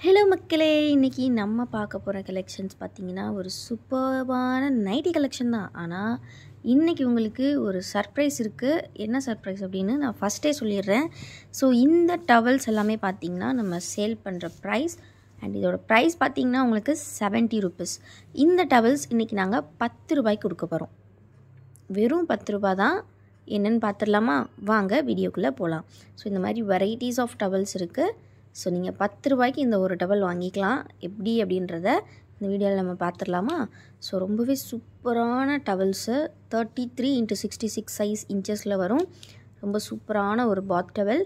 Hello மக்களே, இன்றைக்கி நம்ம பார்க்க போகிற கலெக்ஷன்ஸ் பார்த்திங்கன்னா ஒரு சூப்பர்பான நைட்டி கலெக்ஷன் தான். ஆனால் இன்றைக்கி உங்களுக்கு ஒரு சர்ப்ரைஸ் இருக்குது. என்ன சர்ப்ரைஸ் அப்படின்னு நான் ஃபஸ்ட்டே சொல்லிடுறேன். ஸோ இந்த டவல்ஸ் எல்லாமே பார்த்திங்கன்னா நம்ம சேல் பண்ணுற ப்ரைஸ் அண்ட் இதோட ப்ரைஸ் பார்த்திங்கன்னா உங்களுக்கு 70 ருபீஸ். இந்த டவல்ஸ் இன்றைக்கி நாங்கள் 10 ரூபாய்க்கு கொடுக்க போகிறோம். வெறும் 10 ரூபா தான். என்னென்னு பார்த்துடலாமா? வாங்க வீடியோக்குள்ளே போகலாம். ஸோ இந்த மாதிரி வெரைட்டிஸ் ஆஃப் டவல்ஸ் இருக்குது. ஸோ நீங்கள் 10 ரூபாய்க்கு இந்த ஒரு டவல் வாங்கிக்கலாம். எப்படி அப்படின்றத இந்த வீடியோவில் நம்ம பார்த்துடலாமா? ஸோ ரொம்பவே சூப்பரான டவல்ஸு 33x66 சைஸ் இன்ச்சஸில் வரும். ரொம்ப சூப்பரான ஒரு பாத் டவல்,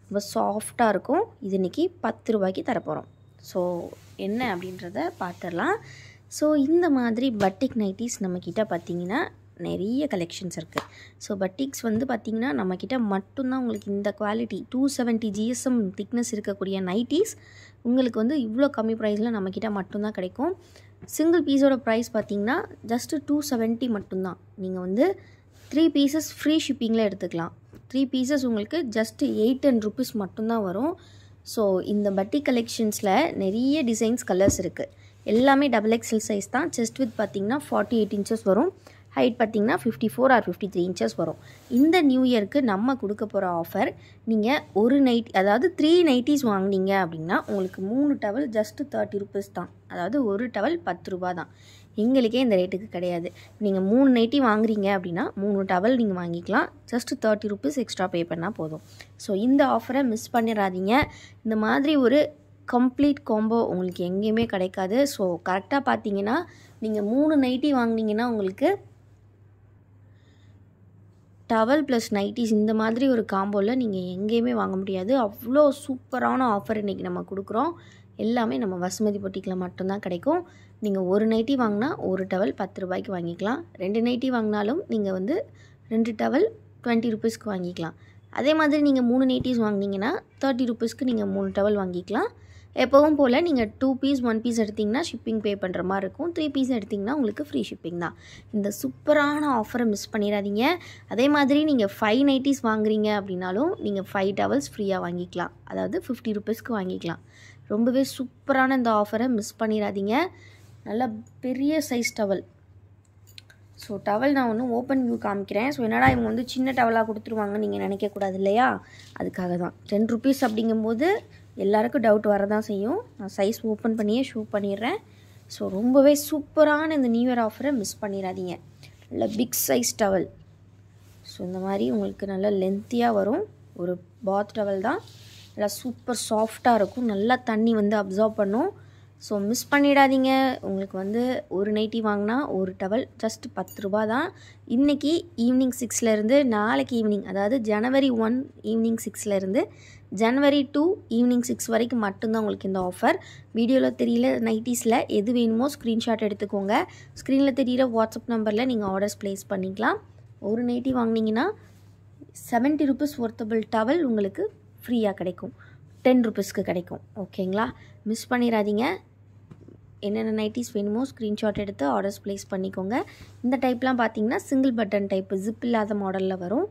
ரொம்ப சாஃப்டாக இருக்கும். இது இன்றைக்கி 10 ரூபாய்க்கு தரப்போகிறோம். ஸோ என்ன அப்படின்றத பார்த்துடலாம். ஸோ இந்த மாதிரி பட்டிக் நைட்டிஸ் நம்மக்கிட்ட பார்த்திங்கன்னா நிறைய கலெக்ஷன்ஸ் இருக்குது. ஸோ பட்டிக்ஸ் பார்த்திங்கன்னா நம்மக்கிட்ட மட்டும்தான் உங்களுக்கு இந்த குவாலிட்டி 270 GSM திக்னஸ் இருக்கக்கூடிய நைட்டிஸ் உங்களுக்கு இவ்வளோ கம்மி ப்ரைஸில் நம்மக்கிட்ட மட்டும்தான் கிடைக்கும். சிங்கிள் பீஸோட ப்ரைஸ் பார்த்திங்கன்னா ஜஸ்ட்டு 270 மட்டும்தான். நீங்கள் 3 பீசஸ் ஃப்ரீ ஷிப்பிங்கில் எடுத்துக்கலாம். 3 பீசஸ் உங்களுக்கு ஜஸ்ட்டு 810 ருபீஸ் மட்டும்தான் வரும். ஸோ இந்த பட்டிக் கலெக்ஷன்ஸில் நிறைய டிசைன்ஸ், கலர்ஸ் இருக்குது. எல்லாமே XXL சைஸ் தான். செஸ்ட் வித் பார்த்திங்கன்னா 48 இன்ச்சஸ் வரும். ஹைட் பார்த்திங்கன்னா 54 ஆர் 53 இன்ச்சஸ் வரும். இந்த நியூ இயருக்கு நம்ம கொடுக்க போகிற ஆஃபர், நீங்கள் ஒரு நைட்டி அதாவது 3 நைட்டிஸ் வாங்கினீங்க அப்படின்னா உங்களுக்கு 3 டவல் ஜஸ்ட்டு 30 ருபீஸ் தான். அதாவது ஒரு டவல் 10 ரூபா தான். எங்களுக்கே இந்த ரேட்டுக்கு கிடையாது. நீங்கள் 3 நைட்டி வாங்குறீங்க அப்படின்னா 3 டவல் நீங்கள் வாங்கிக்கலாம். ஜஸ்ட்டு 30 ருபீஸ் எக்ஸ்ட்ரா பே பண்ணால் போதும். ஸோ இந்த ஆஃபரை மிஸ் பண்ணிடாதீங்க. இந்த மாதிரி ஒரு கம்ப்ளீட் காம்போ உங்களுக்கு எங்கேயுமே கிடைக்காது. ஸோ கரெக்டாக பார்த்தீங்கன்னா நீங்கள் 3 நைட்டி வாங்கினீங்கன்னா உங்களுக்கு டவல் ப்ளஸ் நைட்டிஸ் இந்த மாதிரி ஒரு காம்போவில் நீங்கள் எங்கேயுமே வாங்க முடியாது. அவ்வளோ சூப்பரான ஆஃபர் இன்றைக்கி நம்ம கொடுக்குறோம். எல்லாமே நம்ம வசுமதி பொட்டிக்கில் மட்டும்தான் கிடைக்கும். நீங்கள் ஒரு நைட்டி வாங்கினா ஒரு டவல் 10 ரூபாய்க்கு வாங்கிக்கலாம். 2 நைட்டி வாங்கினாலும் நீங்கள் 2 டவல் 20 ருபீஸ்க்கு வாங்கிக்கலாம். அதே மாதிரி நீங்கள் 3 நைட்டிஸ் வாங்கினீங்கன்னா 30 ருபீஸ்க்கு நீங்கள் 3 டவல் வாங்கிக்கலாம். எப்போவும் போல் நீங்கள் 2 பீஸ் 1 பீஸ் எடுத்திங்கன்னா ஷிப்பிங் பே பண்ணுற மாதிரி இருக்கும். 3 பீஸ் எடுத்திங்கன்னா உங்களுக்கு ஃப்ரீ ஷிப்பிங் தான். இந்த சூப்பரான ஆஃபரை மிஸ் பண்ணிடாதீங்க. அதே மாதிரி நீங்கள் 5 நைட்டிஸ் வாங்குறீங்க அப்படின்னாலும் நீங்கள் 5 டவல்ஸ் ஃப்ரீயாக வாங்கிக்கலாம். அதாவது 50 ருபீஸ்க்கு வாங்கிக்கலாம். ரொம்பவே சூப்பரான இந்த ஆஃபரை மிஸ் பண்ணிடாதீங்க. நல்ல பெரிய சைஸ் டவல். ஸோ டவல் நான் ஓப்பன் வியூ காமிக்கிறேன். ஸோ என்னடா இவங்க சின்ன டவலாக கொடுத்துருவாங்கன்னு நீங்கள் நினைக்கக்கூடாது இல்லையா? அதுக்காக தான். 10 ருபீஸ் அப்படிங்கும்போது எல்லாருக்கும் டவுட் வரதான் செய்யும். நான் சைஸ் ஓப்பன் பண்ணியே ஷூ பண்ணிடுறேன். ஸோ ரொம்பவே சூப்பரான இந்த நியூ இயர் ஆஃபரை மிஸ் பண்ணிடாதீங்க. நல்ல பிக் சைஸ் டவல். ஸோ இந்த மாதிரி உங்களுக்கு நல்ல லென்த்தியாக வரும். ஒரு பாத் டவல் தான். நல்லா சூப்பர் சாஃப்டாக இருக்கும். நல்லா தண்ணி அப்சார்ப் பண்ணும். ஸோ மிஸ் பண்ணிடாதீங்க. உங்களுக்கு ஒரு நைட்டி வாங்கினா ஒரு டவல் ஜஸ்ட் 10 ரூபா தான். இன்றைக்கி ஈவினிங் 6லேருந்து நாளைக்கு ஈவினிங், அதாவது ஜனவரி 1 ஈவினிங் 6லேருந்து ஜனவரி 2 ஈவினிங் 6 வரைக்கும் மட்டும்தான் உங்களுக்கு இந்த ஆஃபர். வீடியோவில் தெரியல நைட்டிஸில் எது வேணுமோ ஸ்க்ரீன்ஷாட் எடுத்துக்கோங்க. ஸ்க்ரீனில் தெரிகிற வாட்ஸ்அப் நம்பரில் நீங்கள் ஆர்டர்ஸ் ப்ளேஸ் பண்ணிக்கலாம். ஒரு நைட்டி வாங்கினீங்கன்னா 70 ருபீஸ் ஒர்த்தபிள் டவல் உங்களுக்கு ஃப்ரீயாக கிடைக்கும். 10 ருபீஸ்க்கு கிடைக்கும். ஓகேங்களா? மிஸ் பண்ணிடாதீங்க. என்னென்ன நைட்டிஸ் வேணுமோ ஸ்க்ரீன்ஷாட் எடுத்து ஆர்டர்ஸ் ப்ளேஸ் பண்ணிக்கோங்க. இந்த டைப்லாம் பார்த்தீங்கன்னா சிங்கிள் பட்டன் டைப்பு, ஜிப் இல்லாத மாடலில் வரும்.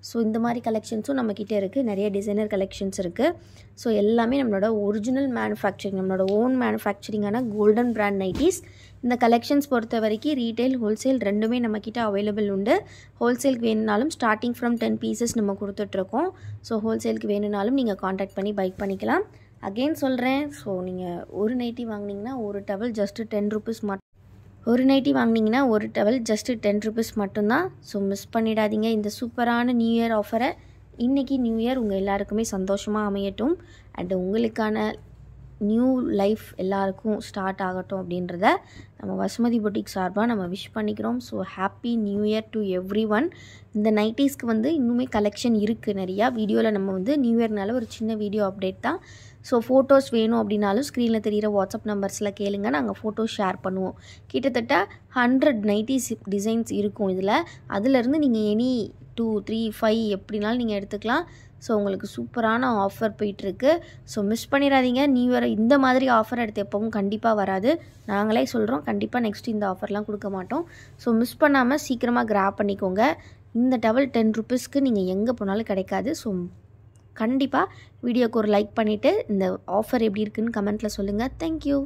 ஸோ இந்த மாதிரி கலெக்ஷன்ஸும் நம்மக்கிட்ட இருக்குது. நிறைய டிசைனர் கலெக்ஷன்ஸ் இருக்குது. ஸோ எல்லாமே நம்மளோட ஒரிஜினல் மேனுஃபேக்சரிங், நம்மளோட ஓன் மேனுஃபேக்சரிங்கான கோல்டன் பிராண்ட் நைட்டிஸ். இந்த கலெக்ஷன்ஸ் பொறுத்த வரைக்கும் ரீட்டைல், ஹோல்சேல் ரெண்டுமே நம்மக்கிட்ட அவைலபிள் உண்டு. ஹோல்சேலுக்கு வேணுனாலும் ஸ்டார்டிங் ஃப்ரம் 10 பீசஸ் நம்ம கொடுத்துட்ருக்கோம். ஸோ ஹோல்சேலுக்கு வேணுனாலும் நீங்கள் காண்டாக்ட் பண்ணி பை பண்ணிக்கலாம். அகெயின் சொல்கிறேன். ஸோ நீங்கள் ஒரு நைட்டி வாங்கினீங்கன்னா ஒரு டவல் ஜஸ்ட்டு 10 ருபீஸ் ஒரு நைட்டி வாங்கினீங்கன்னா ஒரு டவல் ஜஸ்ட்டு 10 ருபீஸ் மட்டும்தான். ஸோ மிஸ் பண்ணிடாதீங்க இந்த சூப்பரான நியூ இயர் ஆஃபரை. இன்றைக்கி நியூ இயர் உங்கள் எல்லாருக்குமே சந்தோஷமாக அமையட்டும். அண்டு உங்களுக்கான நியூ லைஃப் எல்லாருக்கும் ஸ்டார்ட் ஆகட்டும் அப்படின்றத நம்ம வசுமதி பொட்டிக் சார்பாக நம்ம விஷ் பண்ணிக்கிறோம். So happy new year to every one. இந்த நைட்டிஸ்க்கு இன்னுமே கலெக்ஷன் இருக்குது நிறையா. வீடியோவில் நம்ம நியூ இயர்னால ஒரு சின்ன வீடியோ அப்டேட் தான். ஸோ ஃபோட்டோஸ் வேணும் அப்படின்னாலும் ஸ்க்ரீனில் தெரிகிற வாட்ஸ்அப் நம்பர்ஸில் கேளுங்க. நாங்கள் ஃபோட்டோஸ் ஷேர் பண்ணுவோம். கிட்டத்தட்ட 100 நைட்டிஸ் டிசைன்ஸ் இருக்கும் இதில். அதிலேருந்து நீங்கள் எனி 2, 3, 5 எப்படினாலும் நீங்கள் எடுத்துக்கலாம். ஸோ உங்களுக்கு சூப்பரான ஆஃபர் போயிட்டுருக்கு. ஸோ மிஸ் பண்ணிடாதீங்க. நியூ இயர் இந்த மாதிரி ஆஃபர் எடுத்து எப்பவும் கண்டிப்பாக வராது. நாங்களே சொல்கிறோம், கண்டிப்பாக நெக்ஸ்ட் இந்த ஆஃபர்லாம் கொடுக்க மாட்டோம். ஸோ மிஸ் பண்ணாமல் சீக்கிரமாக கிராப் பண்ணிக்கோங்க. இந்த டவல் 10 ருபீஸ்க்கு நீங்கள் எங்கே போனாலும் கிடைக்காது. ஸோ கண்டிப்பாக வீடியோக்கு ஒரு லைக் பண்ணிவிட்டு இந்த ஆஃபர் எப்படி இருக்குன்னு கமெண்ட்டில் சொல்லுங்கள். தேங்க்யூ.